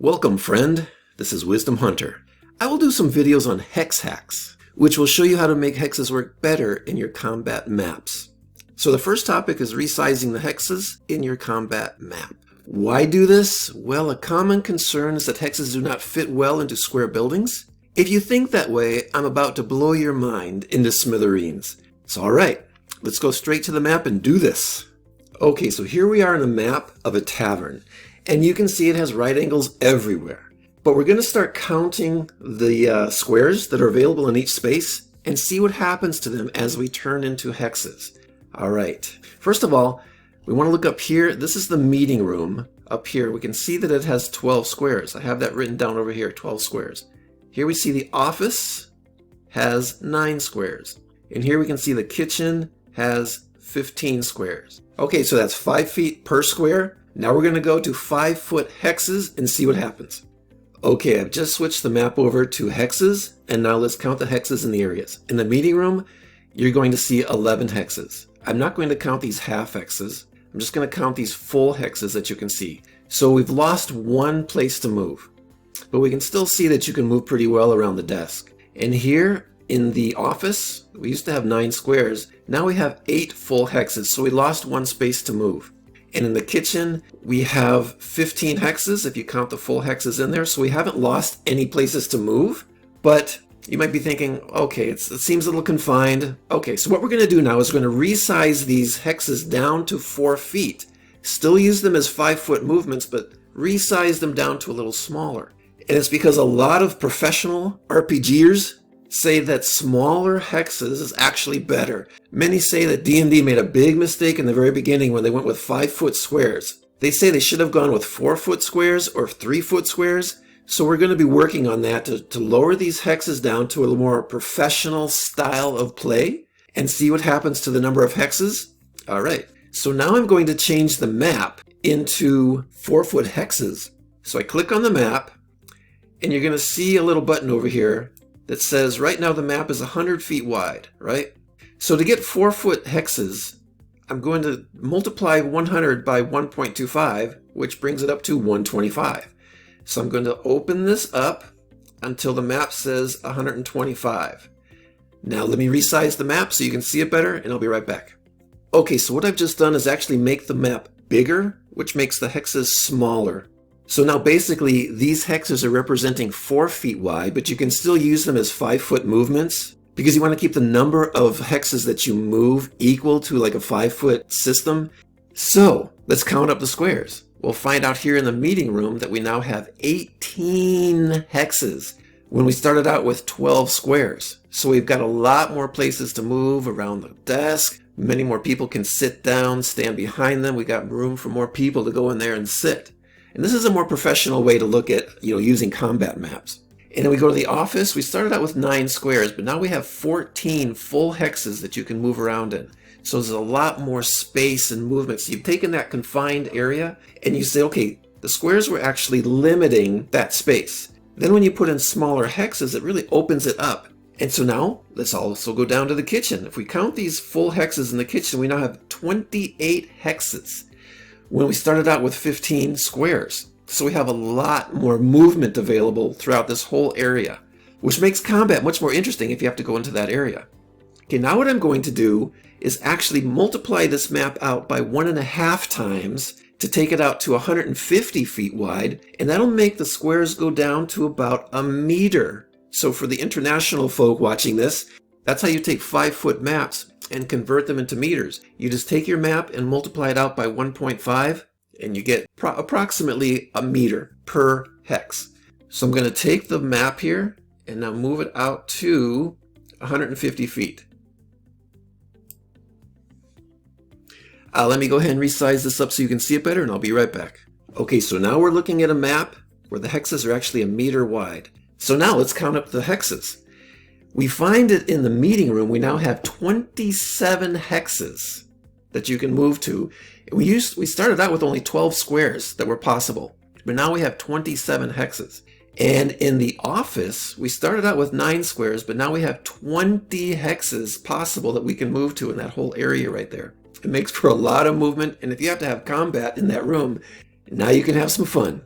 Welcome, friend. This is Wisdom Hunter. I will do some videos on Hex Hacks, which will show you how to make hexes work better in your combat maps. So the first topic is resizing the hexes in your combat map. Why do this? Well, a common concern is that hexes do not fit well into square buildings. If you think that way, I'm about to blow your mind into smithereens. So alright, let's go straight to the map and do this. Okay, so here we are on a map of a tavern. And you can see it has right angles everywhere. But we're going to start counting the squares that are available in each space and see what happens to them as we turn into hexes. All right. First of all, we want to look up here. This is the meeting room up here. We can see that it has 12 squares. I have that written down over here, 12 squares. Here we see the office has 9 squares. And here we can see the kitchen has 15 squares. Okay, so that's 5 feet per square. Now we're going to go to 5-foot hexes and see what happens. Okay, I've just switched the map over to hexes, and now let's count the hexes in the areas. In the meeting room, you're going to see 11 hexes. I'm not going to count these half hexes. I'm just going to count these full hexes that you can see. So we've lost one place to move, but we can still see that you can move pretty well around the desk. And here in the office, we used to have 9 squares. Now we have 8 full hexes, so we lost one space to move. And in the kitchen, we have 15 hexes, if you count the full hexes in there. So we haven't lost any places to move. But you might be thinking, okay, it seems a little confined. Okay, so what we're going to do now is we're going to resize these hexes down to 4 feet. Still use them as 5-foot movements, but resize them down to a little smaller. And it's because a lot of professional RPGers say that smaller hexes is actually better. Many say that D&D made a big mistake in the very beginning when they went with 5-foot squares. They say they should have gone with 4-foot squares or 3-foot squares. So we're going to be working on that to lower these hexes down to a more professional style of play and see what happens to the number of hexes. All right, so now I'm going to change the map into 4-foot hexes. So I click on the map and you're going to see a little button over here that says right now the map is 100 feet wide, right? So to get 4-foot hexes, I'm going to multiply 100 by 1.25, which brings it up to 125. So I'm going to open this up until the map says 125. Now let me resize the map so you can see it better, and I'll be right back. Okay, so what I've just done is actually make the map bigger, which makes the hexes smaller. So now basically these hexes are representing 4 feet wide, but you can still use them as 5-foot movements because you want to keep the number of hexes that you move equal to like a 5-foot system. So let's count up the squares. We'll find out here in the meeting room that we now have 18 hexes when we started out with 12 squares. So we've got a lot more places to move around the desk. Many more people can sit down, stand behind them. We got room for more people to go in there and sit. And this is a more professional way to look at, using combat maps. And then we go to the office. We started out with 9 squares, but now we have 14 full hexes that you can move around in. So there's a lot more space and movement. So you've taken that confined area and you say, okay, the squares were actually limiting that space. Then when you put in smaller hexes, it really opens it up. And so now let's also go down to the kitchen. If we count these full hexes in the kitchen, we now have 28 hexes when we started out with 15 squares. So we have a lot more movement available throughout this whole area, which makes combat much more interesting if you have to go into that area. Okay, now what I'm going to do is actually multiply this map out by 1.5 times to take it out to 150 feet wide, and that'll make the squares go down to about a meter. So for the international folk watching this, that's how you take 5-foot maps and convert them into meters. You just take your map and multiply it out by 1.5 and you get approximately a meter per hex. So I'm going to take the map here and now move it out to 150 feet. Let me go ahead and resize this up so you can see it better, and I'll be right back. Okay, so now we're looking at a map where the hexes are actually a meter wide. So now let's count up the hexes. We find it in the meeting room. We now have 27 hexes that you can move to. We started out with only 12 squares that were possible, but now we have 27 hexes. And in the office, we started out with 9 squares, but now we have 20 hexes possible that we can move to in that whole area right there. It makes for a lot of movement, and if you have to have combat in that room, now you can have some fun.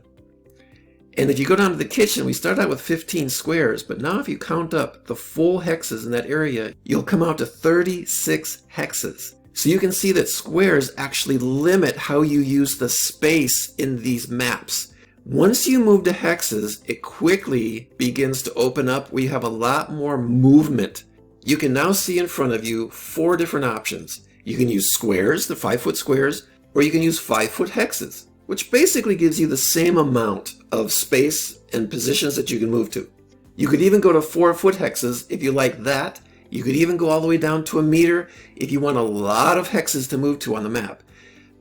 And if you go down to the kitchen, we start out with 15 squares, but now if you count up the full hexes in that area, you'll come out to 36 hexes. So you can see that squares actually limit how you use the space in these maps. Once you move to hexes, it quickly begins to open up. We have a lot more movement. You can now see in front of you 4 different options. You can use squares, the 5-foot squares, or you can use 5-foot hexes, which basically gives you the same amount of space and positions that you can move to. You could even go to 4-foot hexes if you like that. You could even go all the way down to 1 meter if you want a lot of hexes to move to on the map.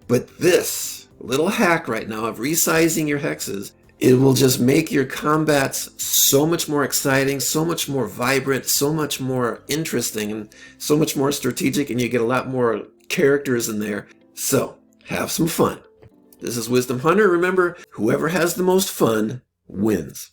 But this little hack right now of resizing your hexes, it will just make your combats so much more exciting, so much more vibrant, so much more interesting, and so much more strategic, and you get a lot more characters in there. So, have some fun. This is Wisdom Hunter. Remember, whoever has the most fun wins.